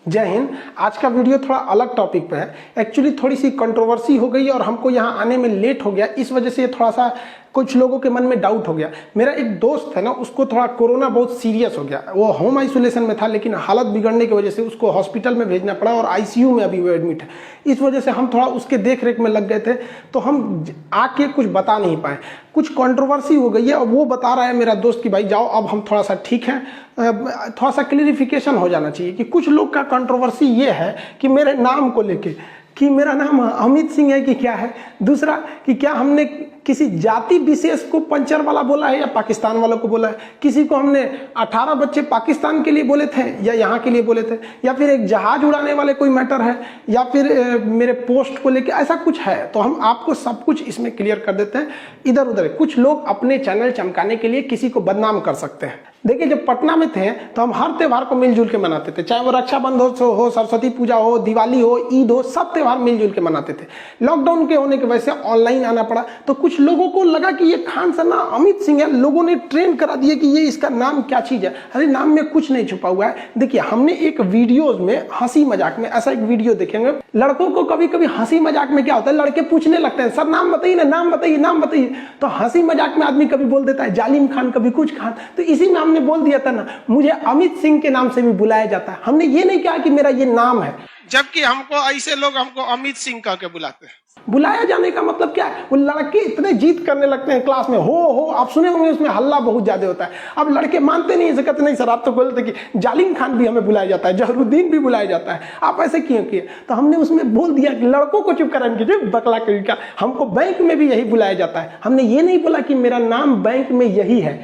जय हिंद। आज का वीडियो थोड़ा अलग टॉपिक पे है। एक्चुअली थोड़ी सी कंट्रोवर्सी हो गई और हमको यहाँ आने में लेट हो गया, इस वजह से थोड़ा सा कुछ लोगों के मन में डाउट हो गया। मेरा एक दोस्त है ना, उसको थोड़ा कोरोना बहुत सीरियस हो गया। वो होम आइसोलेशन में था, लेकिन हालत बिगड़ने की वजह से उसको हॉस्पिटल में भेजना पड़ा और आईसीयू में अभी वो एडमिट है। इस वजह से हम थोड़ा उसके देख रेख में लग गए थे, तो हम आके कुछ बता नहीं पाए। कुछ कंट्रोवर्सी हो गई है और वो बता रहा है मेरा दोस्त कि भाई जाओ, अब हम थोड़ा सा ठीक हैं। थोड़ा सा क्लियरिफिकेशन हो जाना चाहिए कि कुछ लोग का कंट्रोवर्सी ये है कि मेरे नाम को लेके कि मेरा नाम अमित सिंह है कि क्या है, दूसरा कि क्या हमने किसी जाति विशेष को पंचर वाला बोला है या पाकिस्तान वालों को बोला है, किसी को हमने 18 बच्चे पाकिस्तान के लिए बोले थे या यहाँ के लिए बोले थे, या फिर एक जहाज उड़ाने वाले कोई मैटर है, या फिर मेरे पोस्ट को लेके ऐसा कुछ है। तो हम आपको सब कुछ इसमें क्लियर कर देते हैं। इधर उधर कुछ लोग अपने चैनल चमकाने के लिए किसी को बदनाम कर सकते हैं। देखिए, जब पटना में थे तो हम हर त्यौहार को मिलजुल के मनाते थे, चाहे वो रक्षाबंधन हो, सरस्वती पूजा हो, दिवाली हो, ईद हो, सब त्यौहार मिलजुल के मनाते थे। लॉकडाउन के होने की वजह से ऑनलाइन आना पड़ा, तो कुछ लोगों को लगा कि ये खान सर ना अमित सिंह है। लोगों ने ट्रेंड करा दिया कि ये इसका नाम क्या चीज है। अरे नाम में कुछ नहीं छुपा हुआ है। देखिए, हमने एक वीडियोज में हंसी मजाक में ऐसा एक वीडियो देखेंगे। लड़कों को कभी कभी हंसी मजाक में क्या होता है, लड़के पूछने लगते हैं सर नाम बताइए ना, नाम बताइए, नाम बताइए। तो हंसी मजाक में आदमी कभी बोल देता है जालिम खान, कभी कुछ खान। तो इसी में हमने बोल दिया था ना, मुझे अमित सिंह के नाम से भी बुलाया जाता है। हमने ये नहीं कहा कि मेरा ये नाम है, जबकि हमको ऐसे लोग हमको अमित सिंह कह के बुलाते हैं। बुलाया जाने का मतलब क्या है, वो लड़के इतने जीत करने लगते हैं क्लास में, हो आप सुने होंगे, उसमें हल्ला बहुत ज्यादा होता है। अब लड़के मानते नहीं, ऐसे कहते नहीं सर आप तो बोलते कि जालिम खान भी हमें बुलाया जाता है, जहरुद्दीन भी बुलाया जाता है, आप ऐसे क्यों किए। तो हमने उसमें बोल दिया कि लड़कों को चुप कराने कीजिए, बकला का हमको बैंक में भी यही बुलाया जाता है। हमने ये नहीं बोला कि मेरा नाम बैंक में यही है।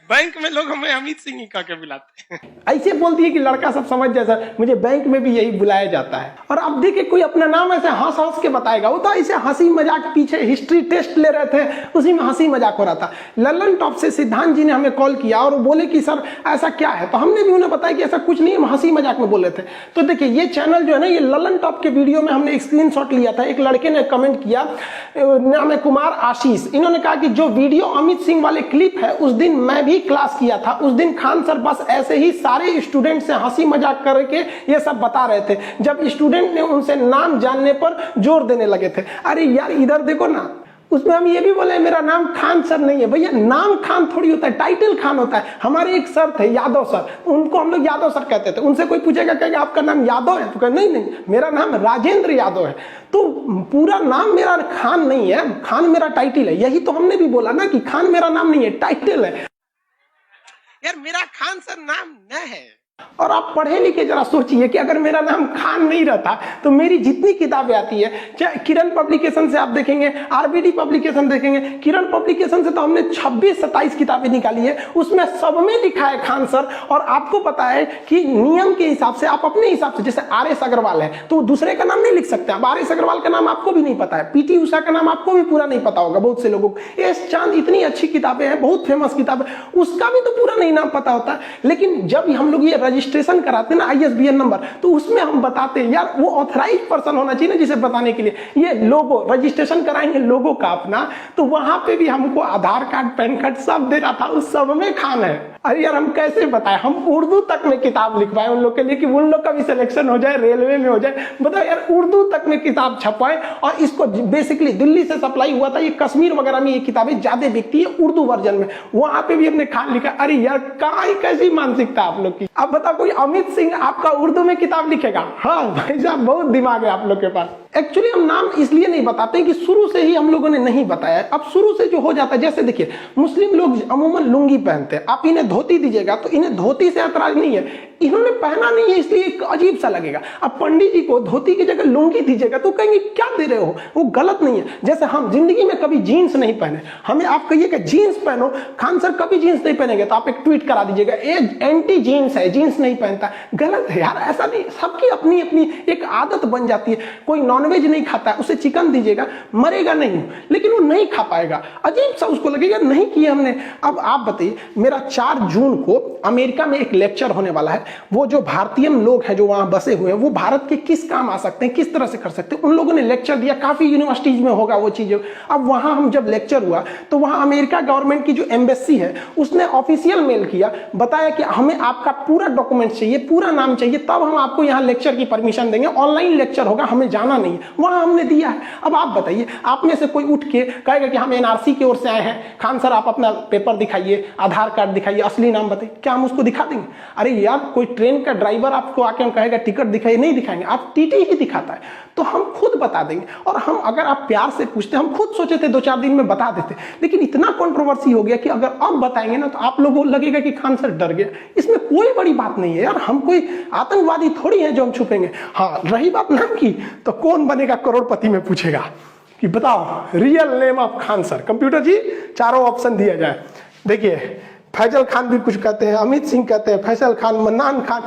बैंक में लोग हमें अमित सिंह ही कह के बुलाते हैं। ऐसे बोल दिए कि लड़का सब समझ जाए सर, मुझे बैंक में भी यही बुलाया जाता है। और अब देखिए, कोई अपना नाम ऐसे हंस हंस के बताएगा। वो तो ऐसे हंसी मजाक, पीछे हिस्ट्री टेस्ट ले रहे थे, उसी में हंसी मजाक हो रहा था। ललन टॉप से सिद्धांत जी ने हमें कॉल किया और बोले कि सर ऐसा क्या है, तो हमने भी उन्हें बताया कि ऐसा कुछ नहीं, हम हंसी मजाक में बोल रहे थे। तो देखिए, ये चैनल जो है ना, ये ललन टॉप के वीडियो में हमने एक स्क्रीनशॉट लिया था। एक लड़के ने कमेंट किया, नाम है कुमार आशीष। इन्होंने कहा कि जो वीडियो अमित सिंह वाले क्लिप है, उस दिन मैं भी क्लास किया था। उस दिन खान सर बस ऐसे ही सारे स्टूडेंट से हंसी मजाक करके ये सब बता रहे थे, जब स्टूडेंट ने उनसे नाम जानने पर जोर देने लगे थे। अरे यार इधर देखो ना, उसमें हम ये भी बोले मेरा नाम खान सर नहीं है। भैया नाम खान थोड़ी होता है, टाइटल खान होता है। हमारे एक सर थे यादव सर, उनको हम लोग यादव सर कहते थे। उनसे कोई पूछेगा कहेगा आपका नाम यादव है, तो कहे नहीं मेरा नाम राजेंद्र यादव है। तो पूरा नाम मेरा खान नहीं है, खान मेरा टाइटल है। यही तो हमने भी बोला ना कि खान मेरा नाम नहीं है, टाइटल है। यार मेरा खान सर नाम न है। और आप पढ़े लिखे जरा सोचिए कि अगर मेरा नाम खान नहीं रहता तो मेरी जितनी किताबें आती है, चाहे किरण पब्लिकेशन से आप देखेंगे, आरबीडी पब्लिकेशन देखेंगे, किरण पब्लिकेशन से तो हमने 26-27 किताबें निकाली है, उसमें सब में लिखा है खान सर। और आपको पता है कि नियम के हिसाब से आप अपने हिसाब से, जैसे आर.एस. अग्रवाल है तो दूसरे का नाम नहीं लिख सकते। अब आर.एस. अग्रवाल का नाम आपको भी नहीं पता है, पीटी उषा का नाम आपको भी पूरा नहीं पता होगा बहुत से लोगों को। एस चांद, इतनी अच्छी किताबें हैं, बहुत फेमस किताब है, उसका भी तो पूरा नहीं नाम पता होता। लेकिन जब हम लोग ये रजिस्ट्रेशन कराते हैं ना, ISBN नंबर, तो उसमें हम बताते हैं यार वो ऑथराइज पर्सन होना चाहिए ना जिसे बताने के लिए। ये लोगो रजिस्ट्रेशन कराएंगे लोगो का अपना, तो वहां पे भी हमको आधार कार्ड, पैन कार्ड सब दे रहा था, उस सब में खान है। अरे यार हम कैसे बताएं, हम उर्दू तक में किताब लिखवाएं उन लोग के लिए कि उन लोग का भी सिलेक्शन हो जाए, रेलवे में हो जाए। बताओ यार, उर्दू तक में किताब छपवाएं। और इसको बेसिकली दिल्ली से सप्लाई हुआ था, ये कश्मीर वगैरह में ये किताबें ज्यादा बिकती है उर्दू वर्जन में, वहां पे भी हमने खान लिखा। अरे यार कहाँ कैसी मानसिकता आप लोग की। अब बताओ कोई अमित सिंह आपका उर्दू में किताब लिखेगा? हाँ भाई साहब, बहुत दिमाग है आप लोग के पास। एक्चुअली हम नाम इसलिए नहीं बताते कि शुरू से ही हम लोगों ने नहीं बताया। अब शुरू से जो हो जाता है, जैसे देखिए मुस्लिम लोग अमूमन लुंगी पहनते हैं, आप इन्हें धोती दीजिएगा तो इन्हें धोती से ऐतराज नहीं है, इन्होंने पहना नहीं है इसलिए एक अजीब सा लगेगा। अब पंडित जी को धोती की जगह लुंगी दीजिएगा तो कहेंगे क्या दे रहे हो, वो गलत नहीं है। जैसे हम जिंदगी में कभी जीन्स नहीं पहने, हमें आप कहिएगा जीन्स पहनो, खान सर कभी जीन्स नहीं पहनेंगे तो आप एक ट्वीट करा दीजिएगा एंटी जीन्स है, जीन्स नहीं पहनता, गलत है यार। ऐसा नहीं, सबकी अपनी अपनी एक आदत बन जाती है। कोई नॉन नॉनवेज नहीं खाता है, उसे चिकन दीजिएगा, मरेगा नहीं, लेकिन वो नहीं खा पाएगा। अजीब सा उसको लगेगा नहीं किया हमने। अब आप बताइए, मेरा 4 जून को अमेरिका में एक लेक्चर होने वाला है। वो जो भारतीय लोग हैं जो वहां बसे हुए हैं, वो भारत के किस काम आ सकते हैं, किस तरह से कर सकते हैं, उन लोगों ने लेक्चर दिया। काफी यूनिवर्सिटीज में होगा वो चीजें। अब वहां हम जब लेक्चर हुआ तो वहां अमेरिका गवर्नमेंट की जो एम्बेसी है उसने ऑफिशियल मेल किया, बताया कि हमें आपका पूरा डॉक्यूमेंट चाहिए, पूरा नाम चाहिए, तब हम आपको यहाँ लेक्चर की परमिशन देंगे। ऑनलाइन लेक्चर होगा, हमें जाना नहीं है। वहां हमने दिया है। अब आप बताइए, आप में से कोई उठ के कहेगा कि हम एनआरसी की ओर से आए हैं, खान सर आप अपना पेपर दिखाइए, आधार कार्ड दिखाइए, असली नाम बताइए, क्या हम उसको दिखा देंगे? अरे यार, कोई ट्रेन का ड्राइवर आपको आके कहेगा टिकट दिखाइए, नहीं दिखाएंगे, आप टीटी ही दिखाता है, तो हम खुद बता देंगे। और हम अगर आप प्यार से पूछते, हम खुद सोचे थे 2-4 दिन में बता देते, लेकिन इतना कंट्रोवर्सी हो गया कि अगर अब बताएंगे ना तो आप लोगों को लगेगा कि खान सर डर गया। इसमें कोई बड़ी बात नहीं है यार, हम कोई आतंकवादी थोड़ी है जो हम छुपेंगे। हाँ, रही बात नाम की, तो कौन बनेगा करोड़पति में पूछेगा कि बताओ real name of Khan sir. Computer जी चारों ऑप्शन दिया जाए। देखिए, फैजल खान भी कुछ कहते हैं, अमित सिंह कहते हैं, फैसल खान, मन्नान खान।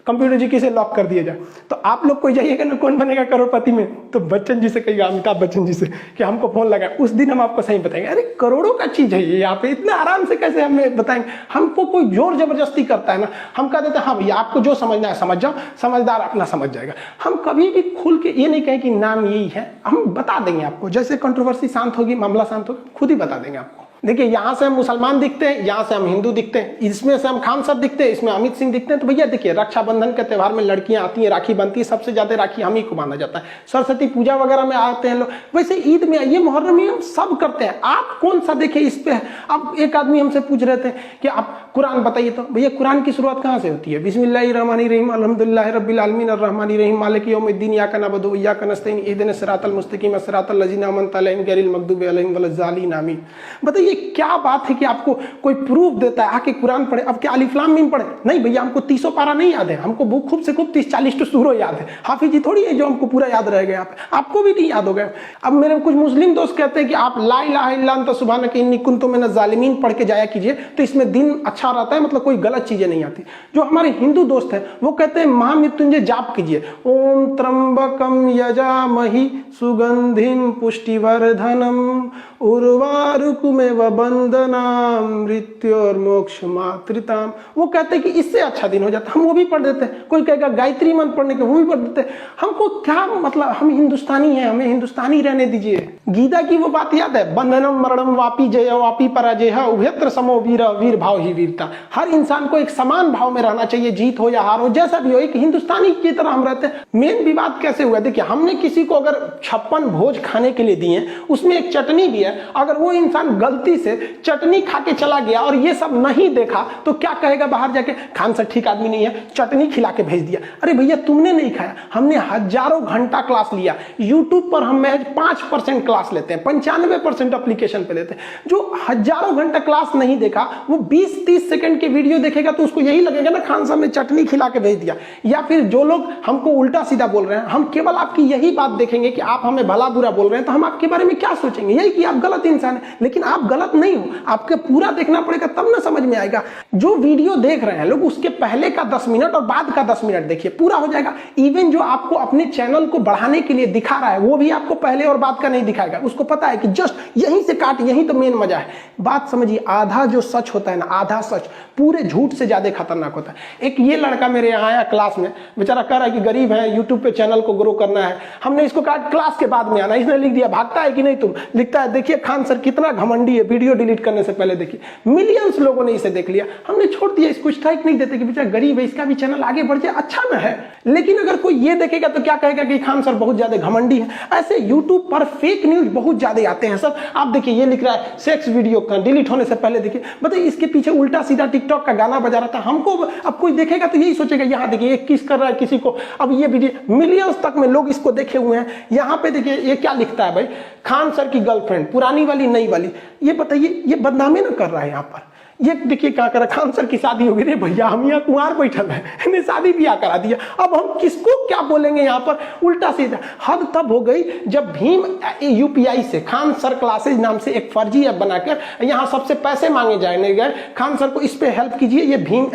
कंप्यूटर जी किसे लॉक कर दिया जाए? तो आप लोग कोई जाइएगा ना कौन बनेगा करोड़पति में, तो बच्चन जी से कहिएगा, अमिताभ बच्चन जी से कि हमको फोन लगा, उस दिन हम आपको सही बताएंगे। अरे करोड़ों का चीज है ये, यहाँ पे इतना आराम से कैसे हमें बताएंगे? हमको कोई जोर जबरदस्ती करता है ना, हम कह देते हैं हाँ भैया आपको जो समझना है समझ जाओ, समझदार अपना समझ जाएगा। हम कभी भी खुल के ये नहीं कहें कि नाम यही है, हम बता देंगे आपको। जैसे कंट्रोवर्सी शांत होगी, मामला शांत होगा, खुद ही बता देंगे आपको। देखिए, यहाँ से हम मुसलमान दिखते हैं, यहाँ से हम हिंदू दिखते हैं, इसमें से हम खान सर दिखते हैं, इसमें अमित सिंह दिखते हैं। तो भैया देखिए, रक्षाबंधन के त्यौहार में लड़कियां आती हैं, राखी बनती है, सबसे ज्यादा राखी हम ही को बांधा जाता है। सरस्वती पूजा वगैरह में आते हैं लोग, वैसे ईद में आइए, मुहर्रम में हम सब करते हैं। आप कौन सा देखे इस पे? अब एक आदमी हमसे पूछ रहे थे कि आप कुरान बताइए, तो भैया कुरान की शुरुआत कहाँ से होती है? बिस्मिल्लाहिर्रहमानिर्रहीम, अल्हम्दुलिल्लाहि रब्बिल आलमीन, अर्रहमानिर्रहीम, मालिकि यौमिद्दीन, इय्याका नअबुदु व इय्याका नस्तईन, इहदिनस सिरातल मुस्तकीम, सिरातल लज़ीना अनअमता अलैहिम गैरिल मग़दूबि अलैहिम वलज़्ज़ालिन, आमीन। बताइए क्या बात है कि आपको कोई प्रूफ देता है आके कुरान पढ़े? अब क्या अलिफ लाम मीम पढ़े? नहीं भैया, हमको 30 पारा नहीं याद है, हमको खूब से खूब 30-40 तो सूरह याद है। हाफिज जी थोड़ी है जो हमको पूरा याद रह गया, आपको भी नहीं याद हो गया। अब मेरे कुछ मुस्लिम दोस्त कहते हैं कि आप ला इलाहा इल्ला अन्ता सुब्हानका इन्नी कुन्तु मिनज़ ज़ालिमीन पढ़ के जाया कीजिए, तो इसमें दिन अच्छा रहता है, मतलब कोई गलत चीजें नहीं आती। जो हमारे हिंदू दोस्त हैं वो कहते हैं महामृत्युंजय जाप कीजिए, ओम त्र्यंबकम यजामहि सुगंधिम पुष्टिवर्धनम उर्वारुकमेव बंदनाम मृत्योर्मोक्ष मातृताम। वो कहते हैं कि इससे अच्छा दिन हो जाता है, हम वो भी पढ़ देते हैं। कोई कहेगा गायत्री मंत्र पढ़ने के, वो भी पढ़ देते हैं। हमको क्या मतलब, हम हिंदुस्तानी हैं, हमें हिंदुस्तानी रहने दीजिए। गीता की वो बात याद है, बंधनम मरणम वापी जय वापी पराजय उभयत्र समो वीर, वीर भाव ही वीरता। हर इंसान को एक समान भाव में रहना चाहिए, जीत हो या हार हो, जैसा भी हो, एक हिंदुस्तानी की तरह हम रहते हैं। मेन विवाद कैसे हुआ? देखिए, हमने किसी को अगर 56 भोज खाने के लिए दिए, उसमें एक चटनी भी है, अगर वो इंसान गलती से चटनी खा के चला गया और ये सब नहीं देखा तो क्या कहेगा बाहर जाके? खान सर ठीक आदमी नहीं है, चटनी खिला के भेज दिया। अरे भैया, तुमने नहीं खाया, हमने हजारों घंटा क्लास लिया। यूट्यूब पर हम महज 5% क्लास लेते हैं, 95% एप्लीकेशन पे लेते हैं। जो हजारों घंटा क्लास नहीं देखा, वो 20-30 सेकंड के वीडियो देखेगा तो उसको यही लगेगा ना खान साहब ने चटनी खिला के भेज दिया। या फिर जो लोग हमको उल्टा सीधा बोल रहे हैं, हम केवल आपकी यही बात देखेंगे कि आप हमें भला बुरा बोल रहे हैं, तो हम आपके बारे में क्या सोचेंगे? यही कि आप गलत इंसान है। लेकिन आप गलत नहीं हो, आपके पूरा देखना पड़ेगा, तब ना समझ में आएगा। जो वीडियो देख रहे हैं लोग, उसके पहले का 10 मिनट और बाद का 10 मिनट देखिए, पूरा हो जाएगा। इवन जो आपको अपने चैनल को बढ़ाने के लिए दिखा रहा है, वो भी आपको पहले और बाद का नहीं दिखाएगा। उसको पता है कि जस्ट यहीं से काट, यहीं तो मेन मजा है। बात समझिए, आधा जो सच होता है ना, आधा सच पूरे झूठ से ज्यादा खतरनाक होता है। एक ये लड़का मेरे यहाँ आया क्लास में, बेचारा कह रहा है कि गरीब है, यूट्यूब पे चैनल को ग्रो करना है। हमने इसको कहा क्लास के बाद में आना, इसने लिख दिया भागता है कि नहीं तुम, लिखता है देखिए खान सर कितना घमंडी है, वीडियो डिलीट करने से पहले देखिए। मिलियंस लोगों ने इसे देख लिया, हमने छोड़ दिया, इसको स्ट्राइक नहीं देते कि बेचारा गरीब है, इसका भी चैनल आगे बढ़ जाए, अच्छा ना है। लेकिन अगर कोई ये देखेगा तो क्या कहेगा कि खान सर बहुत ज्यादा घमंडी है। ऐसे यूट्यूब पर फेक न्यूज बहुत ज्यादा आते हैं सर। आप देखिए, ये लिख रहा है सेक्स वीडियो डिलीट होने से पहले देखिए, बताइए इसके पीछे उल्टा सीधा टिकटॉक का गाना बजा रहा था। हमको अब कोई देखेगा तो यही सोचेगा, यहाँ देखिए ये किस कर रहा है किसी को। अब ये वीडियो मिलियंस तक में लोग इसको देखे हुए हैं। यहाँ पे देखिए ये क्या लिखता है भाई, खान सर की गर्लफ्रेंड, पुरानी वाली नई वाली। ये बताइए, ये बदनामी ना कर रहा है यहाँ पर। ये देखिए क्या करा, खान सर की शादी हो गई रे भैया, हम यहाँ कुंवार बैठल है, इन्हें शादी ब्याह करा दिया। अब हम किसको क्या बोलेंगे यहाँ पर, उल्टा सीधा। हद तब हो गई जब भीम यूपीआई से खान सर क्लासेज नाम से एक फर्जी ऐप बनाकर यहाँ सबसे पैसे मांगे जाने गए, खान सर को इस पे हेल्प कीजिए, ये भीम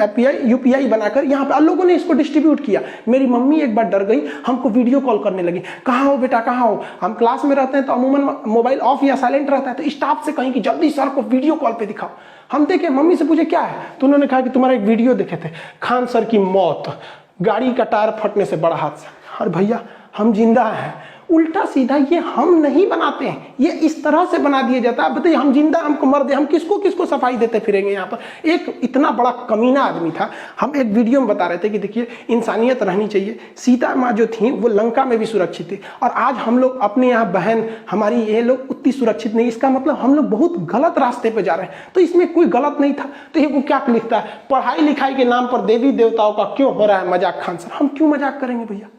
यूपीआई बनाकर यहाँ पे लोगों ने इसको डिस्ट्रीब्यूट किया। मेरी मम्मी एक बार डर गई, हमको वीडियो कॉल करने लगी, कहाँ हो बेटा कहाँ हो। हम क्लास में रहते हैं तो अमूमन मोबाइल ऑफ या साइलेंट रहता है, तो स्टाफ से कहीं कि जल्दी सर को वीडियो कॉल पे दिखाओ। हम देखे, मम्मी से पूछे क्या है, तो उन्होंने कहा कि तुम्हारा एक वीडियो देखे थे, खान सर की मौत, गाड़ी का टायर फटने से बड़ा हादसा। और भैया हम जिंदा हैं। उल्टा सीधा ये हम नहीं बनाते हैं, ये इस तरह से बना दिया जाता है। बताइए हम जिंदा, हमको मर दे, हम किसको किसको सफाई देते फिरेंगे यहाँ पर। एक इतना बड़ा कमीना आदमी था, हम एक वीडियो में बता रहे थे कि देखिए इंसानियत रहनी चाहिए। सीता माँ जो थी वो लंका में भी सुरक्षित थी, और आज हम लोग अपने यहाँ बहन हमारी ये लोग उतनी सुरक्षित नहीं, इसका मतलब हम लोग बहुत गलत रास्ते पे जा रहे हैं। तो इसमें कोई गलत नहीं था। तो ये वो क्या लिखता है, पढ़ाई लिखाई के नाम पर देवी देवताओं का क्यों हो रहा है मजाक खान सर, हम क्यों मजाक करेंगे भैया।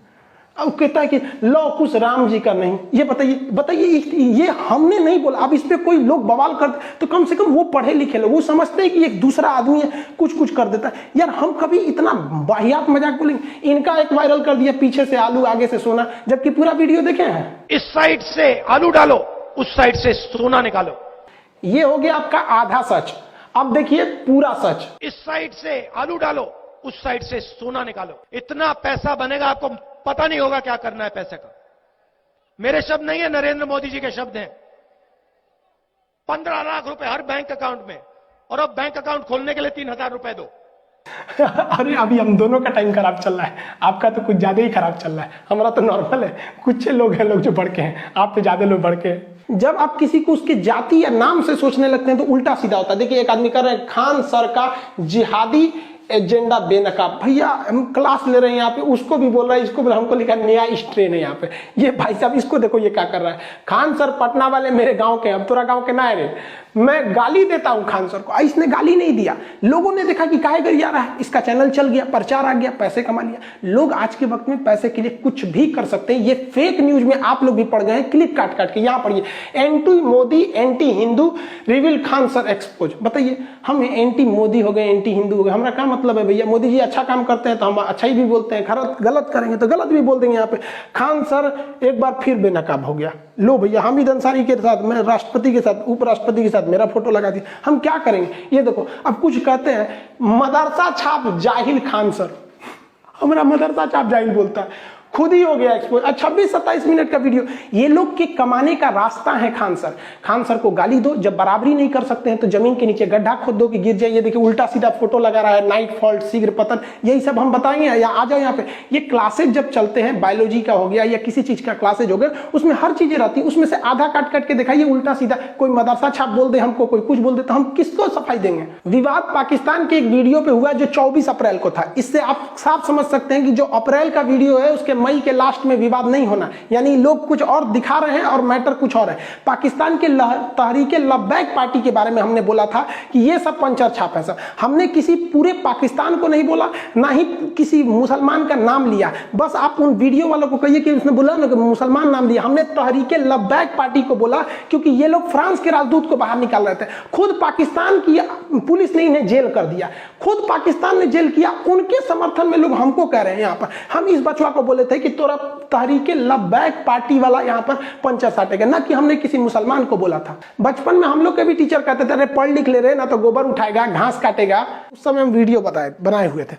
अब कहता है कि लौ कुछ राम जी का नहीं, ये बताइए ये हमने नहीं बोला। अब इस पे कोई लोग बवाल करते तो कम से कम वो पढ़े लिखे लोग, वो समझते हैं कि एक दूसरा आदमी है कुछ कर देता है। यार हम कभी इतना वाहियात मजाक बोलेंगे। इनका एक वायरल कर दिया, पीछे से आलू आगे से सोना, जबकि पूरा वीडियो देखे हैं। इस साइड से आलू डालो, उस साइड से सोना निकालो। ये हो गया आपका आधा सच। अब देखिए पूरा सच। इस साइड से आलू डालो, उस साइड से सोना निकालो। इतना पैसा बनेगा, आपको पता नहीं होगा क्या करना है पैसे का। मेरे शब्द नहीं है, नरेंद्र मोदी जी के शब्द हैं। 15 लाख रुपए हर बैंक अकाउंट में, और अब बैंक अकाउंट खोलने के लिए 3000 रुपए दो। अरे अभी हम दोनों का टाइम खराब चल रहा है, आपका तो कुछ ज्यादा ही खराब चल रहा है, हमारा तो नॉर्मल है। कुछ लोग हैं लोग जो बढ़ के हैं, आप पे ज्यादा लोग बढ़ के हैं। जब आप किसी को उसके जाति या नाम से सोचने लगते हैं तो उल्टा सीधा होता है। देखिए एक आदमी कर रहे हैं खान सर का जिहादी एजेंडा बेनकाब। भैया हम क्लास ले रहे हैं यहाँ पे, उसको भी बोल रहा है, इसको भी, हमको लिखा नया स्ट्रेन है यहाँ पे। ये भाई साहब इसको देखो ये क्या कर रहा है। खान सर पटना वाले मेरे गांव के, अब तोरा गांव के ना है रे, मैं गाली देता हूं खान सर को। इसने गाली नहीं दिया, लोगों ने देखा कि काहे गरिया रहा है, इसका चैनल चल गया, प्रचार आ गया, पैसे कमा लिया। लोग आज के वक्त में पैसे के लिए कुछ भी कर सकते हैं। ये फेक न्यूज में आप लोग भी पड़ गए हैं, क्लिप काट काट के। यहाँ पढ़िए, anti Modi anti Hindu reveal Khan sir expose. बताइए हम एंटी मोदी हो गए, एंटी हिंदू हो गए, हमारा क्या मतलब है भैया। मोदी जी अच्छा काम करते हैं तो हम अच्छा ही भी बोलते हैं, गलत करेंगे तो गलत भी बोल देंगे। यहाँ पे खान सर एक बार फिर बेनकाब हो गया। लो भैया हामिद अंसारी के साथ, मैं राष्ट्रपति के साथ, उपराष्ट्रपति के साथ मेरा फोटो लगा दिया, हम क्या करेंगे। ये देखो अब कुछ कहते हैं मदरसा छाप जाहिल खान सर, हमारा मदरसा छाप जाहिल बोलता है, खुद ही हो गया एक्सपोज। 26-27 मिनट का वीडियो। ये लोग के कमाने का रास्ता है खान सर। खान सर को गाली दो, जब बराबरी नहीं कर सकते हैं तो जमीन के नीचे गड्ढा खोद दो कि गिर जाइए। देखिए उल्टा सीधा फोटो लगा रहा है, नाइट फॉल्ट, शीघ्र पतन, यही सब हम बताएंगे। या आ जाओ यहाँ पे, ये क्लासेज जब चलते हैं, बायोलॉजी का हो गया या किसी चीज का क्लासेज हो गया, उसमें हर चीजें रहती है, उसमें से आधा काट काट के दिखाइए उल्टा सीधा। कोई मदरसा छाप बोल दे हमको, कोई कुछ बोल दे, तो हम किसको सफाई देंगे। विवाद पाकिस्तान के एक वीडियो पे हुआ जो 24 अप्रैल को था। इससे आप साफ समझ सकते हैं कि जो अप्रैल का वीडियो है उसके मई के लास्ट में विवाद नहीं होना, यानी लोग कुछ और दिखा रहे हैं और मैटर कुछ और है। पाकिस्तान के तहरीके लब्बैक पार्टी के बारे में हमने बोला था कि ये सब पंचर छाप है। सब हमने किसी पूरे पाकिस्तान को नहीं बोला, ना ही किसी मुसलमान का नाम लिया। बस आप उन वीडियो वालों को कहिए कि उसने बोला ना कि मुसलमान नाम दिया। हमने तहरीके लब्बैक पार्टी को बोला क्योंकि ये लोग फ्रांस के राजदूत को बाहर निकाल रहे थे। खुद पाकिस्तान की पुलिस ने इन्हें जेल कर दिया, खुद पाकिस्तान ने जेल किया। उनके समर्थन में लोग हमको कह रहे हैं यहाँ पर। हम इस बचवा को बोले थे कि तोरा तहरीके लब्बैक पार्टी वाला यहाँ पर पंचर साटेगा, ना कि हमने किसी मुसलमान को बोला था। बचपन में हम लोग के भी टीचर कहते थे अरे पढ़ लिख ले रहे ना तो गोबर उठाएगा, घास काटेगा। उस समय हम वीडियो बनाए हुए थे।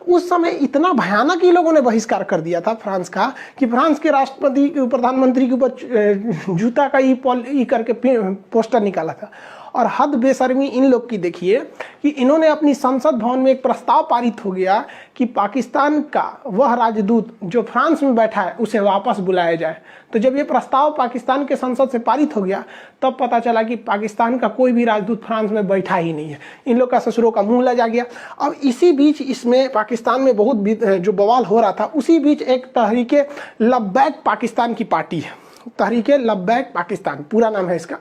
उस समय इतना भयानक ही लोगों ने बहिष्कार कर दिया था फ्रांस का कि फ्रांस के राष्ट्रपति प्रधानमंत्री के ऊपर जूता का ई करके पोस्टर निकाला था। और हद बेशर्मी इन लोग की देखिए कि इन्होंने अपनी संसद भवन में एक प्रस्ताव पारित हो गया कि पाकिस्तान का वह राजदूत जो फ्रांस में बैठा है उसे वापस बुलाया जाए। तो जब ये प्रस्ताव पाकिस्तान के संसद से पारित हो गया तब पता चला कि पाकिस्तान का कोई भी राजदूत फ्रांस में बैठा ही नहीं है। इन लोग का ससुरों का मुंह लजा गया। अब इसी बीच इसमें पाकिस्तान में बहुत जो बवाल हो रहा था, उसी बीच एक तहरीके लब्बैक पाकिस्तान की पार्टी है, तहरीके लब्बैक पाकिस्तान पूरा नाम है इसका।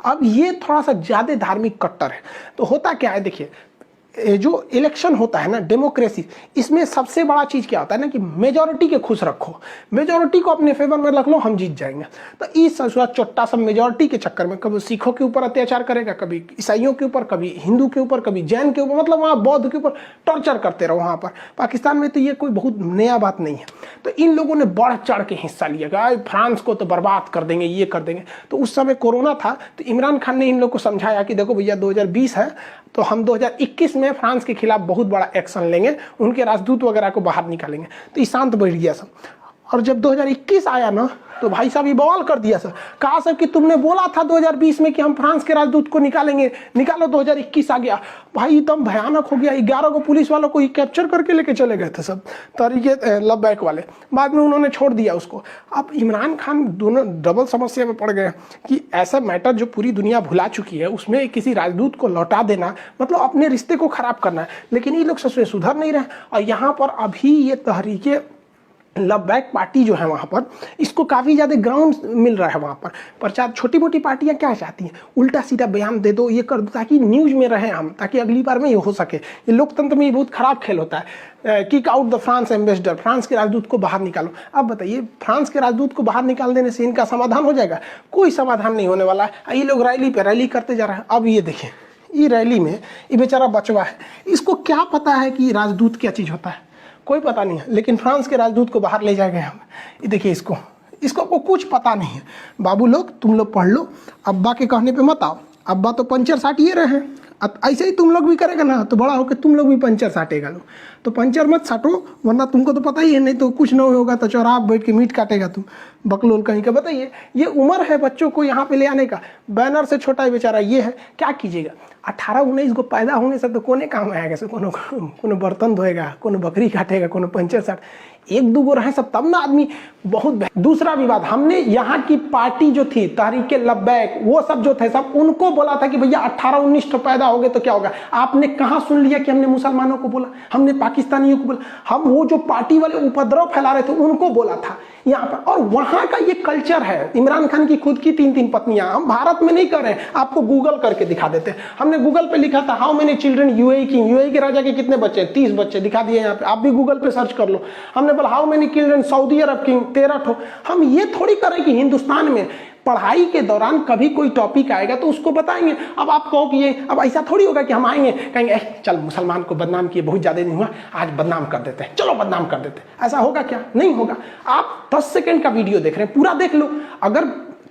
अब ये थोड़ा सा ज्यादा धार्मिक कट्टर है। तो होता क्या है देखिए, ये जो इलेक्शन होता है ना, डेमोक्रेसी, इसमें सबसे बड़ा चीज क्या होता है ना कि मेजॉरिटी के खुश रखो, मेजॉरिटी को अपने फेवर में रख लो, हम जीत जाएंगे। तो इस चोट्टा सब मेजॉरिटी के चक्कर में कभी सिखों के ऊपर अत्याचार करेगा, कभी ईसाइयों के ऊपर, कभी हिंदू के ऊपर, कभी जैन के ऊपर, मतलब वहाँ बौद्ध के ऊपर टॉर्चर करते रहो। वहाँ पर पाकिस्तान में तो ये कोई बहुत नया बात नहीं है। तो इन लोगों ने बढ़ चढ़ के हिस्सा लिया कि फ्रांस को तो बर्बाद कर देंगे, ये कर देंगे। तो उस समय कोरोना था, तो इमरान खान ने इन लोग को समझाया कि देखो भैया 2020 है तो हम 2021 में फ्रांस के खिलाफ बहुत बड़ा एक्शन लेंगे, उनके राजदूत वगैरह को बाहर निकालेंगे। तो ये शांत बैठ गया सब। और जब 2021 आया ना तो भाई साहब ये बवाल कर दिया सर, कहा सर कि तुमने बोला था 2020 में कि हम फ्रांस के राजदूत को निकालेंगे, निकालो 2021 आ गया। भाई एकदम भयानक हो गया। 11 को पुलिस वालों को कैप्चर करके लेके चले गए थे सब तरीके लव बैक वाले, बाद में उन्होंने छोड़ दिया उसको। अब इमरान खान दोनों डबल समस्या में पड़ गए कि ऐसा मैटर जो पूरी दुनिया भुला चुकी है उसमें किसी राजदूत को लौटा देना मतलब अपने रिश्ते को खराब करना है। लेकिन ये लोग सच में सुधर नहीं रहे। और यहाँ पर अभी ये तहरीके लव बैक पार्टी जो है वहाँ पर, इसको काफ़ी ज़्यादा ग्राउंड मिल रहा है वहाँ पर प्रचार। छोटी मोटी पार्टियाँ क्या चाहती हैं, उल्टा सीधा बयान दे दो, ये कर दो, ताकि न्यूज़ में रहें हम, ताकि अगली बार में ये हो सके। ये लोकतंत्र में ये बहुत खराब खेल होता है। Kick out the France ambassador, France के राजदूत को बाहर निकालो। अब बताइए फ्रांस के राजदूत को बाहर निकाल देने से इनका समाधान हो जाएगा? कोई समाधान नहीं होने वाला है। ये लोग रैली पे रैली करते जा रहे हैं। अब ये देखिए, ये रैली में ये बेचारा बचवा है, इसको क्या पता है कि राजदूत क्या चीज़ होता है, कोई पता नहीं है। लेकिन फ्रांस के राजदूत को बाहर ले जाएंगे हम। ये देखिए, इसको को कुछ पता नहीं है। बाबू लोग तुम लोग पढ़ लो, अब्बा के कहने पे मत आओ। अब्बा तो पंचर साटिए रहे हैं, अब ऐसे ही तुम लोग भी करेगा ना तो बड़ा होकर तुम लोग भी पंचर साटेगा। लो तो पंचर मत साटो, वरना तुमको तो पता ही है, नहीं तो कुछ नहीं होगा तो चौराहा बैठ के मीट काटेगा तुम, बकलोल कहीं का। बताइए, ये उम्र है बच्चों को यहाँ पे ले आने का। बैनर से छोटा ही बेचारा ये है, क्या कीजिएगा। 18-19 को पैदा होंगे सब तो कोने काम आएगा से, कोनो बर्तन धोएगा, कोनो बकरी काटेगा, कोनो पंचर साट, 1-2 रहे सब तब ना आदमी बहुत। दूसरा विवाद, हमने यहाँ की पार्टी जो थी तहरीके लब्बैक, वो सब जो थे सब उनको बोला था कि भैया 18-19 तो पैदा हो गए तो क्या होगा। आपने कहाँ सुन लिया कि हमने मुसलमानों को बोला, हमने पाकिस्तानियों को बोला, हम वो जो पार्टी वाले उपद्रव फैला रहे थे उनको बोला था यहाँ पर। और वहाँ का ये कल्चर है। इमरान खान की खुद की 3-3 पत्नियां, हम भारत में नहीं कर रहे हैं, आपको गूगल करके दिखा देते हैं। हमने गूगल पे लिखा था how many children UAE king, UAE के राजा के कितने बच्चे, 30 बच्चे दिखा दिए यहाँ पे। आप भी गूगल पे सर्च कर लो। हमने बोला how many children Saudi Arab king, 13 ठो। हम ये थोड़ी करें कि हिंदुस्तान में पढ़ाई के दौरान कभी कोई टॉपिक आएगा तो उसको बताएंगे। अब आप कहो कि ये, अब ऐसा थोड़ी होगा कि हम आएंगे कहेंगे चल मुसलमान को बदनाम किए बहुत ज्यादा नहीं हुआ, आज बदनाम कर देते हैं, चलो बदनाम कर देते हैं। ऐसा होगा क्या? नहीं होगा। आप 10 सेकंड का वीडियो देख रहे हैं, पूरा देख लो। अगर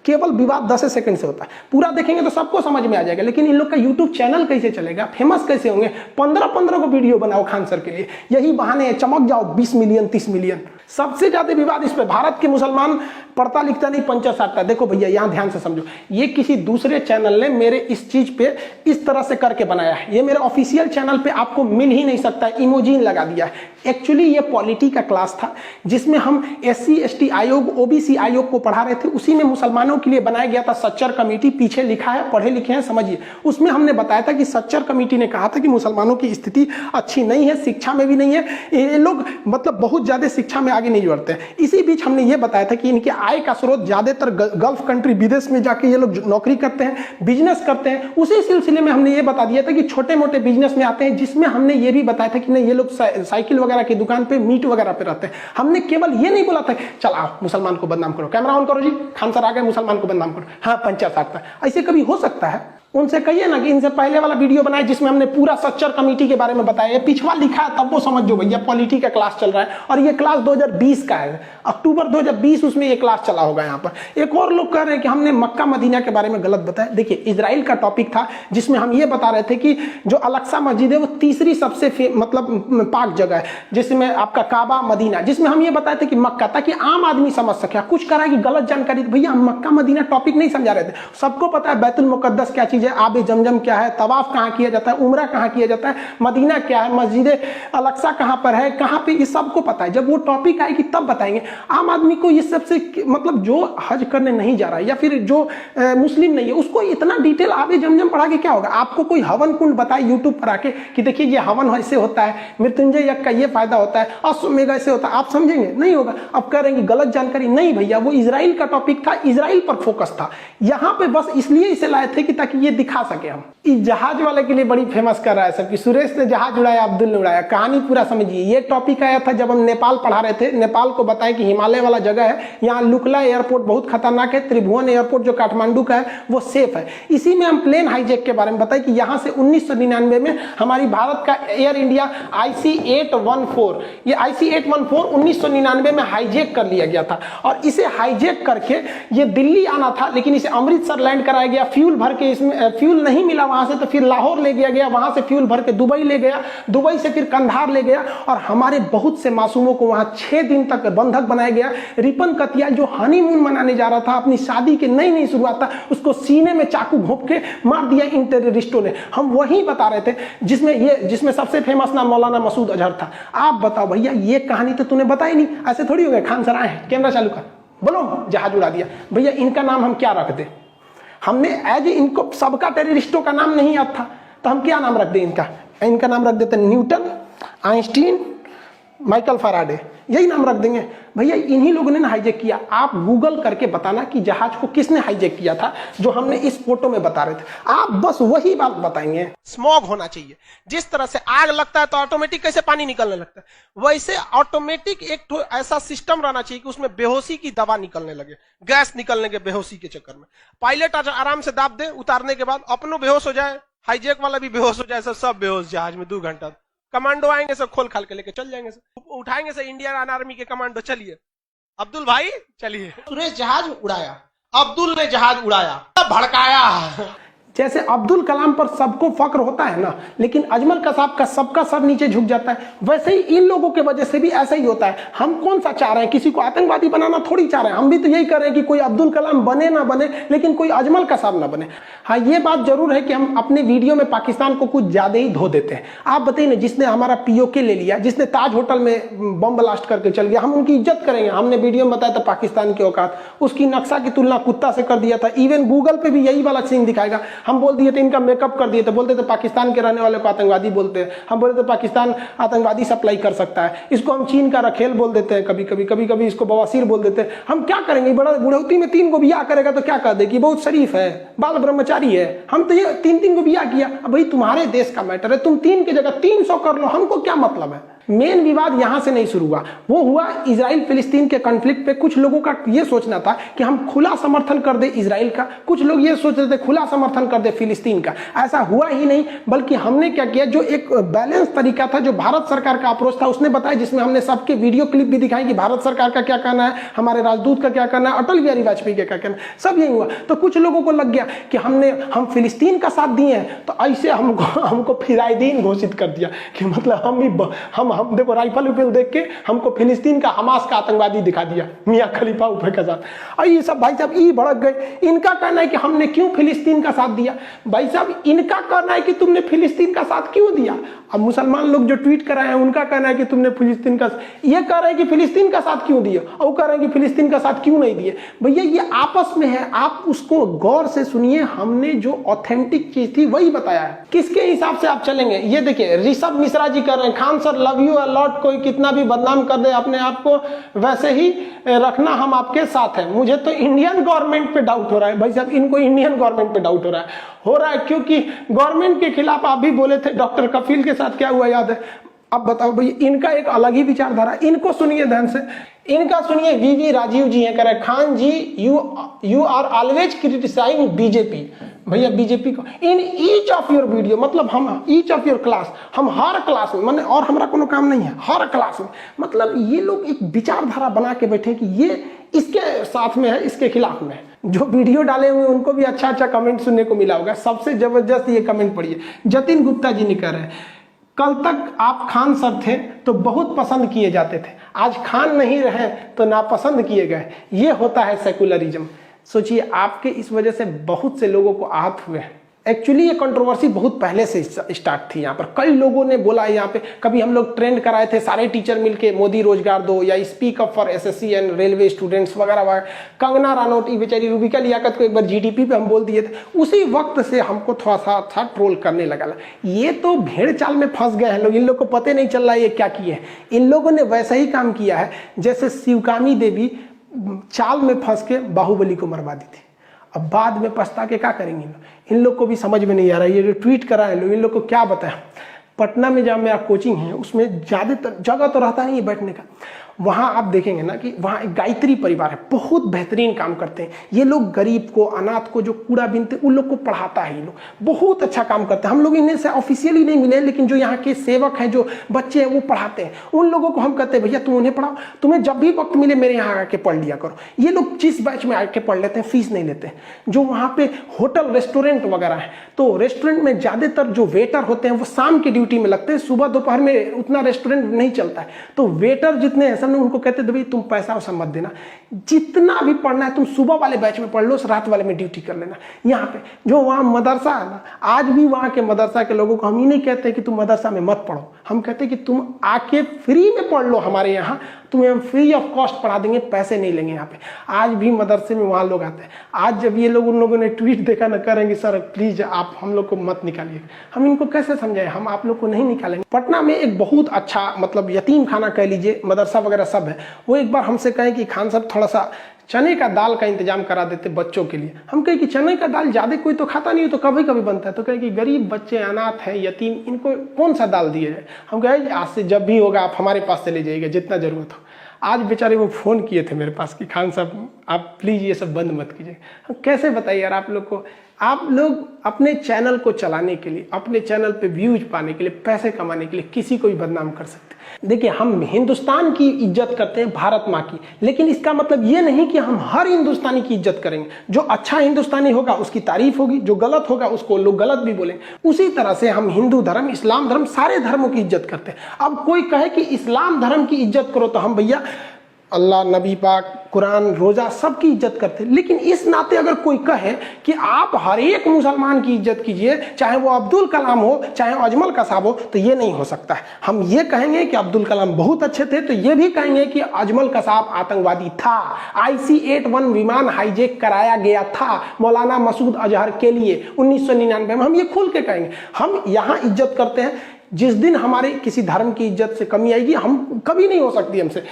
केवल विवाद 10 सेकंड से होता है, पूरा देखेंगे तो सबको समझ में आ जाएगा। लेकिन इन लोग का यूट्यूब चैनल कैसे चलेगा, फेमस कैसे होंगे? 15-15 को वीडियो बनाओ खान सर के लिए, यही बहाने चमक जाओ 20 मिलियन 30 मिलियन। सबसे ज्यादा विवाद इस पे, भारत के मुसलमान पढ़ता लिखता नहीं, पंचर साटता। देखो भैया यहाँ ध्यान से समझो, ये किसी दूसरे चैनल ने मेरे इस चीज पे इस तरह से करके बनाया है। ये मेरे ऑफिशियल चैनल पे आपको मिल ही नहीं सकता, इमोजीन लगा दिया है। एक्चुअली ये पॉलिटी का क्लास था जिसमें हम SC ST आयोग, OBC आयोग को पढ़ा रहे थे। उसी में मुसलमानों के लिए बनाया गया था सच्चर कमेटी, पीछे लिखा है, पढ़े लिखे हैं, समझिए। उसमें हमने बताया था कि सच्चर कमेटी ने कहा था कि मुसलमानों की स्थिति अच्छी नहीं है, शिक्षा में भी नहीं है, ये लोग मतलब बहुत ज्यादा शिक्षा में आगे नहीं बढ़ते हैं। इसी बीच हमने ये बताया था कि इनके आय का स्रोत ज्यादातर गल्फ कंट्री, विदेश में जाके ये लोग नौकरी करते हैं, बिजनेस करते हैं। उसी सिलसिले में हमने ये बता दिया था कि छोटे मोटे बिजनेस में आते हैं, जिसमें हमने ये भी बताया था कि नहीं ये लोग साइकिल वगैरह की दुकान पे, मीट वगैरह पे रहते हैं। हमने केवल ये नहीं बोला था चल आओ मुसलमान को बदनाम करो, कैमरा ऑन करो जी, खान सर आ गए, मुसलमान को बदनाम करो, हाँ पंचर साटता है। ऐसे कभी हो सकता है? उनसे कहिए ना कि इनसे पहले वाला वीडियो बनाए जिसमें हमने पूरा सच्चर कमेटी के बारे में बताया। ये पिछवा लिखा है तब वो समझ जो भैया पॉलिटी का क्लास चल रहा है। और ये क्लास 2020 का है, अक्टूबर 2020 उसमें ये क्लास चला होगा। यहाँ पर एक और लोग कह रहे हैं कि हमने मक्का मदीना के बारे में गलत बताया। देखिए इजराइल का टॉपिक था जिसमें हम ये बता रहे थे कि जो अलक्सा मस्जिद है वो तीसरी सबसे मतलब पाक जगह है, जिसमें आपका काबा मदीना, जिसमें हम ये बताए थे कि मक्का, ताकि आम आदमी समझ सके। कुछ कह रहा है कि गलत जानकारी, भैया हम मक्का मदीना टॉपिक नहीं समझा रहे थे। सबको पता है बैतुल मुकद्दस क्या चीज है, आबे जमजम क्या है, तवाफ कहाँ किया जाता है, उम्रा कहाँ किया जाता है, मदीना क्या है, मस्जिद अलक्सा कहाँ पर है, कहाँ पे, ये सबको पता है। जब वो टॉपिक आएगी तब बताएंगे। आम आदमी को ये सबसे मतलब जो हज करने नहीं जा रहा है या फिर जो मुस्लिम नहीं है उसको इतना डिटेल आबे जमजम पढ़ा के क्या होगा। आपको कोई हवन कुंड बताए यूट्यूब पर आके कि देखिए ये हवन ऐसे होता है, मृत्युंजय यज्ञ का ये फायदा होता है, अश्वमेध ऐसे होता है, आप समझेंगे? नहीं होगा। अब कह रहे हैं कि गलत जानकारी। नहीं भैया, वो इजराइल का टॉपिक था, इजराइल पर फोकस था। यहाँ पे बस इसलिए इसे लाए थे कि ताकि ये दिखा सके हम। इस जहाज वाले के लिए बड़ी फेमस कर रहा है सब कि सुरेश ने जहाज उड़ाया, अब्दुल ने उड़ाया। कहानी पूरा समझिए। ये टॉपिक आया था जब हम नेपाल पढ़ा रहे थे। नेपाल को बताया कि हिमालय वाला जगह है, यहाँ लुकला एयरपोर्ट बहुत खतरनाक है, त्रिभुवन एयरपोर्ट जो काठमांडू का है वो सेफ है। इसी में हम प्लेन हाईजैक के बारे में बताए कि यहाँ से 1999 में हमारी भारत का एयर इंडिया IC-814, ये IC-814 1999 में हाईजैक कर लिया गया था और इसे हाईजैक करके ये दिल्ली आना था, लेकिन इसे अमृतसर लैंड कराया गया। फ्यूल भर के इसमें फ्यूल नहीं मिला वहां से, तो फिर लाहौर ले गया गया, वहां से फ्यूल भर के दुबई ले गया, दुबई से फिर कंधार ले गया और हमारे बहुत से मासूमों को वहां 6 दिन तक बंधक बनाया गया। रिपन कतियाल जो हनीमून मनाने जा रहा था, अपनी शादी की नई नई शुरुआत था, उसको सीने में चाकू घोंप के मार दिया इन टेररिस्टों ने। हम वही बता रहे थे जिसमें सबसे फेमस नाम मौलाना मसूद अजहर था। आप बताओ भैया, ये कहानी तो तूने बताई नहीं, ऐसे थोड़ी हो गया। खान सर आए हैं, कैमरा चालू कर, बोलो जहाज उड़ा दिया। भैया इनका नाम हम क्या रख दें? हमने एज इनको सबका टेररिस्टों का नाम नहीं याद था, तो हम क्या नाम रख दें इनका नाम रख देते न्यूटन, आइंस्टीन, माइकल फैराडे, यही नाम रख देंगे। भैया इन्हीं लोगों ने हाईजैक किया। आप गूगल करके बताना कि जहाज को किसने हाईजैक किया था, जो हमने इस फोटो में बता रहे थे। आप बस वही बात बताएंगे। स्मॉग होना चाहिए। जिस तरह से आग लगता है तो ऑटोमेटिक कैसे पानी निकलने लगता है, वैसे ऑटोमेटिक एक ऐसा सिस्टम रहना चाहिए कि उसमें बेहोशी की दवा निकलने लगे, गैस निकलने के बेहोशी के चक्कर में। पायलट आराम से दाब दे, उतारने के बाद अपनों बेहोश हो जाए, हाईजैक वाला भी बेहोश हो जाए, सब बेहोश जहाज में 2 घंटा। कमांडो आएंगे, सब खोल खाल के लेके चल जाएंगे, उठाएंगे से इंडियन आर्मी के कमांडो। चलिए अब्दुल भाई चलिए। सुरेश जहाज उड़ाया, अब्दुल ने जहाज उड़ाया, भड़काया। जैसे अब्दुल कलाम पर सबको फक्र होता है ना, लेकिन अजमल कसाब का सबका सब नीचे झुक जाता है, वैसे ही इन लोगों के वजह से भी ऐसा ही होता है। हम कौन सा चाह रहे हैं? किसी को आतंकवादी बनाना थोड़ी चाह रहे हैं। हम भी तो यही कर रहे हैं कि कोई अब्दुल कलाम बने ना बने, लेकिन कोई अजमल कसाब ना बने। हाँ, ये बात जरूर है कि हम अपने वीडियो में पाकिस्तान को कुछ ज्यादा ही धो देते हैं। आप बताइए ना, जिसने हमारा POK ले लिया, जिसने ताज होटल में बम ब्लास्ट करके चल गया, हम उनकी इज्जत करेंगे? हमने वीडियो में बताया था पाकिस्तान की औकात, उसकी नक्शा की तुलना कुत्ता से कर दिया था। इवन गूगल पे भी यही वाला सीन दिखाएगा। हम बोल दिए थे इनका मेकअप कर दिए थे, बोलते थे पाकिस्तान के रहने वाले को आतंकवादी बोलते हैं। हम बोलते थे पाकिस्तान आतंकवादी सप्लाई कर सकता है। इसको हम चीन का रखेल बोल देते हैं, कभी इसको बवासीर बोल देते हैं। हम क्या करेंगे? बड़ा बुढ़ौती में 3 को बियाह करेगा तो क्या कर दे कि बहुत शरीफ है, बाल ब्रह्मचारी है। हम तो ये 3 को बियाह किया। अब भाई तुम्हारे देश का मैटर है, तुम 3 की जगह 300 कर लो, हमको क्या मतलब है? मेन विवाद यहां से नहीं शुरू हुआ, वो हुआ इजराइल फिलिस्तीन के कॉन्फ्लिक्ट पे। कुछ लोगों का ये सोचना था कि हम खुला समर्थन कर दे इजराइल का, कुछ लोग ये सोच रहे थे खुला समर्थन कर दे फिलिस्तीन का। ऐसा हुआ ही नहीं, बल्कि हमने क्या किया, जो एक बैलेंस तरीका था, जो भारत सरकार का अप्रोच था, उसने बताया, जिसमें हमने सबके वीडियो क्लिप भी दिखाई कि भारत सरकार का क्या कहना है, हमारे राजदूत का क्या कहना है, अटल बिहारी वाजपेयी का क्या कहना है, सब यही हुआ। तो कुछ लोगों को लग गया कि हम फिलिस्तीन का साथ दिए हैं, तो ऐसे हमको फिराइदीन घोषित कर दिया कि मतलब हम देखो राइफल उफल देख के हमको फिलिस्तीन का हमास का आतंकवादी दिखा दिया, मियां खलीफा ऊपर के साथ। और ये सब भाई साहब ई भड़क गए। इनका कहना है कि हमने क्यों फिलिस्तीन का साथ दिया। भाई साहब इनका कहना है कि तुमने फिलिस्तीन का साथ क्यों दिया। अब मुसलमान लोग जो ट्वीट कर रहे हैं उनका कहना है कि तुमने फिलिस्तीन का, ये कह रहे हैं कि फिलिस्तीन का साथ क्यों दिए, और कह रहे हैं कि फिलिस्तीन का साथ क्यों नहीं दिए। भैया ये आपस में है, आप उसको गौर से सुनिए। हमने जो ऑथेंटिक चीज थी वही बताया है। किसके हिसाब से आप चलेंगे? ये देखिए ऋषभ मिश्रा जी कर रहे हैं, Khan sir love you a lot, कोई कितना भी बदनाम कर दे अपने आप को वैसे ही रखना, हम आपके साथ हैं। मुझे तो इंडियन गवर्नमेंट पे डाउट हो रहा है। भाई साहब इनको इंडियन गवर्नमेंट पे डाउट हो रहा है क्योंकि गवर्नमेंट के खिलाफ आप भी बोले थे। डॉक्टर कफील के साथ क्या हुआ याद है? अब बताओ भाई, इनका एक अलग ही विचारधारा। इनको सुनिए ध्यान से, इनका सुनिए। वीवी राजीव जी हैं, कह रहे Khan ji you are always criticizing BJP. भैया बीजेपी को in each of your video, मतलब हम ईच ऑफ योर क्लास, हम हर क्लास में, मैंने और हमारा कोनो काम नहीं है, हर क्लास में, मतलब ये लोग एक विचारधारा बना के बैठे कि ये इसके साथ में है, इसके खिलाफ में है। जो वीडियो डाले हुए उनको भी अच्छा अच्छा कमेंट सुनने को मिला होगा। सबसे जबरदस्त ये कमेंट पढ़िए, जतिन गुप्ता जी ने कह रहे हैं, कल तक आप खान सर थे तो बहुत पसंद किए जाते थे, आज खान नहीं रहे तो नापसंद किए गए। ये होता है सेकुलरिज्म। सोचिए आपके इस वजह से बहुत से लोगों को आहत हुए हैं। एक्चुअली ये कंट्रोवर्सी बहुत पहले से स्टार्ट थी। यहाँ पर कई लोगों ने बोला, यहाँ पे कभी हम लोग ट्रेंड कराए थे सारे टीचर मिलके, मोदी रोजगार दो, या speak up for SSC and railway students वगैरह वगैरह। कंगना रनौत बेचारी रूबिका लियाकत को एक बार GDP पे हम बोल दिए थे। उसी वक्त से हमको थोड़ा सा ट्रोल करने लगा। ये तो भेड़ चाल में फंस गए हैं लोग, इन लोग को पता नहीं चल रहा है ये क्या किए हैं। इन लोगों ने वैसा ही काम किया है जैसे शिवकामी देवी चाल में फंस के बाहुबली को मरवा दी थी। अब बाद में पछता के क्या करेंगे इन लोग को भी समझ में नहीं आ रहा है। ये जो ट्वीट करा है लोग, इन लोग को क्या बताएं। पटना में जहाँ मेरा कोचिंग है उसमें ज़्यादातर जगह तो रहता नहीं है बैठने का। वहाँ आप देखेंगे ना कि वहाँ एक गायत्री परिवार है, बहुत बेहतरीन काम करते हैं ये लोग। गरीब को, अनाथ को, जो कूड़ा बीनते उन लोग को पढ़ाता है ये लोग, बहुत अच्छा काम करते हैं। हम लोग इन्हें से ऑफिशियली नहीं मिले, लेकिन जो यहाँ के सेवक हैं, जो बच्चे हैं वो पढ़ाते हैं। उन लोगों को हम कहते हैं भैया तुम उन्हें पढ़ाओ, तुम्हें जब भी वक्त मिले मेरे यहाँ आके पढ़ लिया करो। ये लोग जिस बैच में आके पढ़ लेते हैं, फीस नहीं लेते हैं। जो वहाँ पे होटल रेस्टोरेंट वगैरह है, तो रेस्टोरेंट में ज़्यादातर जो वेटर होते हैं वो शाम की ड्यूटी में लगते हैं, सुबह दोपहर में उतना रेस्टोरेंट नहीं चलता है। तो वेटर जितने हैं उनको कहते हैं भाई तुम पैसा वैसा मत देना, जितना भी पढ़ना है तुम सुबह वाले बैच में पढ़ लो, रात वाले में ड्यूटी कर लेना। यहाँ पे जो वहाँ मदरसा है ना, आज भी वहाँ के मदरसा के लोगों को हम ये नहीं कहते कि तुम मदरसा में मत पढ़ो, हम कहते हैं कि तुम आके फ्री में पढ़ लो हमारे यहाँ, तुम्हें हम फ्री ऑफ कॉस्ट पढ़ा देंगे, पैसे नहीं लेंगे यहाँ पे। आज भी मदरसे में वहाँ लोग आते हैं। आज जब ये लोग, उन लोगों ने ट्वीट देखा ना, करेंगे सर प्लीज आप हम लोग को मत निकालिए। हम इनको कैसे समझाएं, हम आप लोग को नहीं निकालेंगे। पटना में एक बहुत अच्छा मतलब यतीम खाना कह लीजिए, मदरसा वगैरह सब है। वो एक बार हमसे कहें कि खान साहब थोड़ा सा चने का दाल का इंतजाम करा देते बच्चों के लिए। हम कहें कि चने का दाल ज़्यादा कोई तो खाता नहीं हो, तो कभी कभी बनता है। तो कहें कि गरीब बच्चे, अनाथ हैं, यतीम, इनको कौन सा दाल दिया जाए। हम कहें आज से जब भी होगा आप हमारे पास चले जाइएगा जितना ज़रूरत हो। आज बेचारे वो फ़ोन किए थे मेरे पास कि खान साहब आप प्लीज़ ये सब बंद मत कीजिए। हम कैसे बताइए यार आप लोग को। आप लोग अपने चैनल को चलाने के लिए, अपने चैनल पे व्यूज पाने के लिए, पैसे कमाने के लिए किसी को भी बदनाम कर सकते हैं। देखिए हम हिंदुस्तान की इज्जत करते हैं, भारत माँ की, लेकिन इसका मतलब ये नहीं कि हम हर हिंदुस्तानी की इज्जत करेंगे। जो अच्छा हिंदुस्तानी होगा उसकी तारीफ होगी, जो गलत होगा उसको लोग गलत भी बोलेंगे। उसी तरह से हम हिंदू धर्म, इस्लाम धर्म, सारे धर्मों की इज्जत करते हैं। अब कोई कहे कि इस्लाम धर्म की इज्जत करो, तो हम भैया अल्लाह, नबी पाक, कुरान, रोज़ा सबकी इज्जत करते हैं। लेकिन इस नाते अगर कोई कहे कि आप हर एक मुसलमान की इज्जत कीजिए, चाहे वो अब्दुल कलाम हो, चाहे अजमल कसाब हो, तो ये नहीं हो सकता है। हम ये कहेंगे कि अब्दुल कलाम बहुत अच्छे थे, तो ये भी कहेंगे कि अजमल कसाब आतंकवादी था। IC-81 विमान हाईजैक कराया गया था मौलाना मसूद अजहर के लिए 1999 में। हम ये खुल के कहेंगे। हम यहाँ इज्जत करते हैं। जिस दिन हमारे किसी धर्म की इज्जत से कमी आएगी, हम कभी नहीं हो सकती हमसे।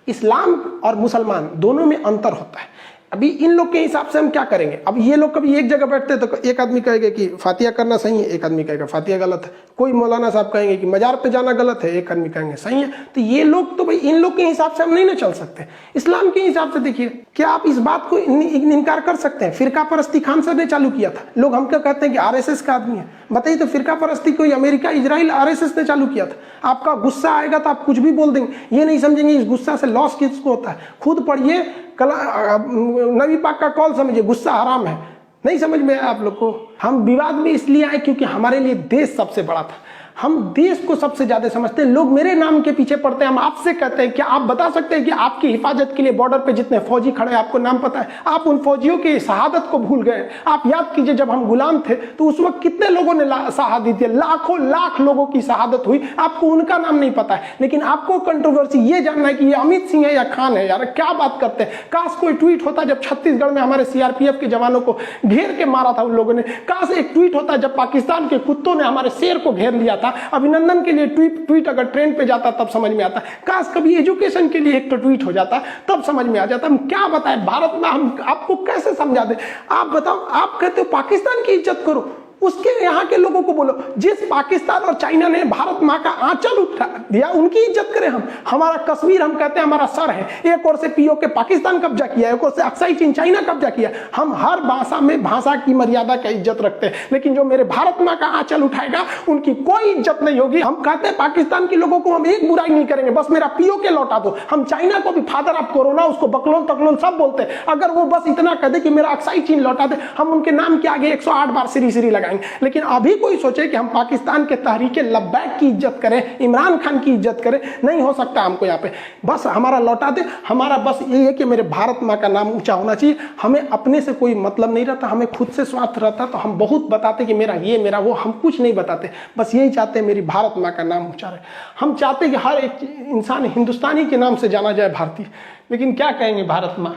इस्लाम और मुसलमान दोनों में अंतर होता है। अभी इन लोग के हिसाब से हम क्या करेंगे। अब ये लोग कभी एक जगह बैठते तो एक आदमी कहेगा कि फातिया करना सही है, एक आदमी कहेगा फातिया गलत है। कोई मौलाना साहब कहेंगे कि मजार पे जाना गलत है, एक आदमी कहेंगे सही है। तो ये लोग तो भाई इन लोग के हिसाब से हम नहीं ना चल सकते। इस्लाम के हिसाब से देखिए, क्या आप इस बात को इनकार कर सकते हैं। फिरका परस्ती खान साहब ने चालू किया था। लोग हमको कहते हैं कि RSS का आदमी है। बताइए तो फिरका परस्ती कोई अमेरिका, इजराइल, RSS ने चालू किया था। आपका गुस्सा आएगा तो आप कुछ भी बोल देंगे, ये नहीं समझेंगे इस गुस्सा से लॉस किसको होता है। खुद पढ़िए, नबी पाक का कौल समझिए, गुस्सा हराम है। नहीं समझ में आया आप लोग को। हम विवाद में इसलिए आए क्योंकि हमारे लिए देश सबसे बड़ा था। हम देश को सबसे ज्यादा समझते हैं। लोग मेरे नाम के पीछे पड़ते हैं। हम आपसे कहते हैं क्या आप बता सकते हैं कि आपकी हिफाजत के लिए बॉर्डर पे जितने फौजी खड़े हैं, आपको नाम पता है? आप उन फौजियों की शहादत को भूल गए। आप याद कीजिए, जब हम गुलाम थे तो उस वक्त कितने लोगों ने शहादत दी, लाखों लाख लोगों की शहादत हुई। आपको उनका नाम नहीं पता है, लेकिन आपको कंट्रोवर्सी ये जानना है कि ये अमित सिंह है या खान है। यार क्या बात करते हैं। काश कोई ट्वीट होता जब छत्तीसगढ़ में हमारे CRPF के जवानों को घेर के मारा था उन लोगों ने। काश एक ट्वीट होता जब पाकिस्तान के कुत्तों ने हमारे शेर को घेर लिया था। अभिनंदन के लिए ट्वीट अगर ट्रेंड पे जाता तब समझ में आता। काश कभी एजुकेशन के लिए एक तो ट्वीट हो जाता तब समझ में आ जाता। हम क्या बताएं भारत में, हम आपको कैसे समझा दें। आप बताओ, आप कहते हो पाकिस्तान की इज्जत करो, उसके यहाँ के लोगों को बोलो जिस पाकिस्तान और चाइना ने भारत माँ का आंचल उठा दिया उनकी इज्जत करें हम। हमारा कश्मीर हम कहते हैं हमारा सर है। एक ओर से POK पाकिस्तान कब्जा किया, एक ओर से अक्साई चीन चाइना कब्जा किया। हम हर भाषा में भाषा की मर्यादा का इज्जत रखते हैं, लेकिन जो मेरे भारत माँ का आंचल उठाएगा उनकी कोई इज्जत नहीं होगी। हम कहते हैं पाकिस्तान के लोगों को हम एक बुराई नहीं करेंगे, बस मेरा POK लौटा दो। हम चाइना को भी फादर ऑफ कोरोना, उसको बकलोन तकलोन सब बोलते हैं। अगर वो बस इतना कह दे कि मेरा अक्साई चीन लौटा दे, हम उनके नाम के आगे 108 बार श्री लगाएंगे। लेकिन अभी कोई सोचे कि हम पाकिस्तान के तहरीके लब्बैक की इज्जत करें, इमरान खान की इज्जत करें, नहीं हो सकता हमको यहाँ पे। बस हमारा लौटा दे। हमारा बस यही है कि मेरे भारत माँ का नाम ऊंचा होना चाहिए। हमें अपने से कोई मतलब नहीं रहता, हमें खुद से स्वार्थ रहता। तो हम बहुत बताते कि मेरा ये मेरा वो, हम कुछ नहीं बताते। बस यही चाहते हैं मेरी भारत माँ का नाम ऊंचा रहे। हम चाहते हैं कि हर एक इंसान हिंदुस्तानी के नाम से जाना जाए, भारतीय। लेकिन क्या कहेंगे भारत माँ,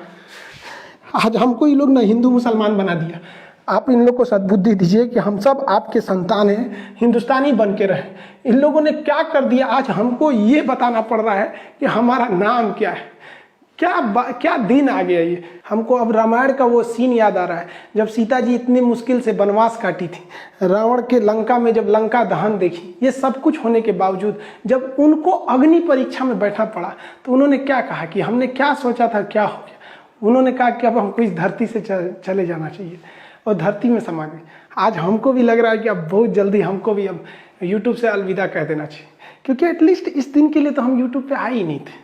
आज हमको ये लोग ना हिंदू मुसलमान बना दिया। आप इन लोग को सद्बुद्धि दीजिए कि हम सब आपके संतान हैं, हिंदुस्तानी बन के रहे। इन लोगों ने क्या कर दिया, आज हमको ये बताना पड़ रहा है कि हमारा नाम क्या है। क्या दिन आ गया ये। हमको अब रामायण का वो सीन याद आ रहा है जब सीता जी इतनी मुश्किल से वनवास काटी थी, रावण के लंका में जब लंका दहन देखी, ये सब कुछ होने के बावजूद जब उनको अग्नि परीक्षा में बैठना पड़ा तो उन्होंने क्या कहा कि हमने क्या सोचा था क्या हो गया। उन्होंने कहा कि अब हमको इस धरती से चले जाना चाहिए और धरती में समा गए। आज हमको भी लग रहा है कि अब बहुत जल्दी हमको भी अब यूट्यूब से अलविदा कह देना चाहिए, क्योंकि एटलीस्ट इस दिन के लिए तो हम यूट्यूब पे आए ही नहीं थे।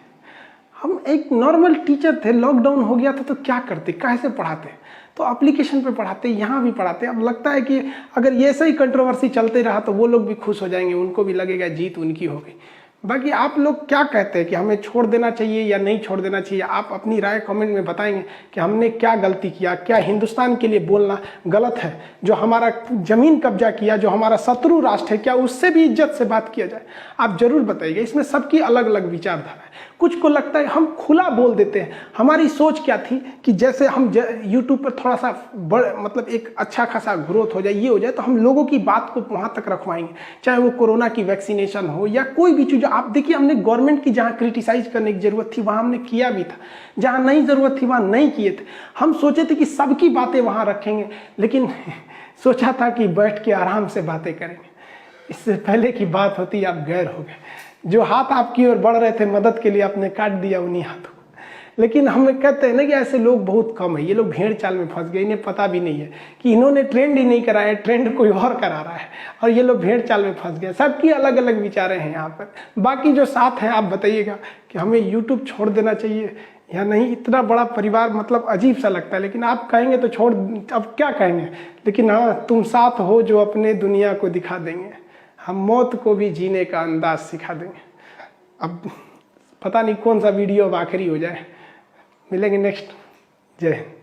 हम एक नॉर्मल टीचर थे, लॉकडाउन हो गया था तो क्या करते, कैसे पढ़ाते, तो एप्लीकेशन पे पढ़ाते, यहाँ भी पढ़ाते। अब लगता है कि अगर ये ऐसा ही कंट्रोवर्सी चलते रहा तो वो लोग भी खुश हो जाएंगे, उनको भी लगेगा जीत उनकी हो गई। बाकी आप लोग क्या कहते हैं कि हमें छोड़ देना चाहिए या नहीं छोड़ देना चाहिए, आप अपनी राय कमेंट में बताएंगे कि हमने क्या गलती किया, क्या हिंदुस्तान के लिए बोलना गलत है, जो हमारा जमीन कब्जा किया, जो हमारा शत्रु राष्ट्र है, क्या उससे भी इज्जत से बात किया जाए। आप जरूर बताइएगा। इसमें सबकी अलग अलग विचारधारा है। कुछ को लगता है हम खुला बोल देते हैं। हमारी सोच क्या थी कि जैसे हम यूट्यूब पर थोड़ा सा मतलब एक अच्छा खासा ग्रोथ हो जाए, ये हो जाए, तो हम लोगों की बात को वहाँ तक रखवाएंगे, चाहे वो कोरोना की वैक्सीनेशन हो या कोई भी चीज़। आप देखिए, हमने गवर्नमेंट की जहाँ क्रिटिसाइज करने की जरूरत थी वहाँ हमने किया भी था, जहाँ नहीं जरूरत थी वहाँ नहीं किए थे। हम सोचे थे कि सबकी बातें वहाँ रखेंगे, लेकिन सोचा था कि बैठ के आराम से बातें करेंगे। इससे पहले की बात होती आप गैर हो गए। जो हाथ आपकी ओर बढ़ रहे थे मदद के लिए, आपने काट दिया उन्हीं हाथों को। लेकिन हम कहते हैं ना कि ऐसे लोग बहुत कम है। ये लोग भेड़ चाल में फंस गए, इन्हें पता भी नहीं है कि इन्होंने ट्रेंड ही नहीं कराया, ट्रेंड कोई और करा रहा है, और ये लोग भेड़ चाल में फंस गए। सबकी अलग अलग विचारें हैं यहाँ पर। बाकी जो साथ हैं आप बताइएगा कि हमें यूट्यूब छोड़ देना चाहिए या नहीं। इतना बड़ा परिवार मतलब अजीब सा लगता है, लेकिन आप कहेंगे तो छोड़, अब क्या कहेंगे। लेकिन हाँ, तुम साथ हो जो अपने दुनिया को दिखा देंगे, हम मौत को भी जीने का अंदाज सिखा देंगे। अब पता नहीं कौन सा वीडियो अब आखिरी हो जाए। मिलेंगे नेक्स्ट। जय हिंद।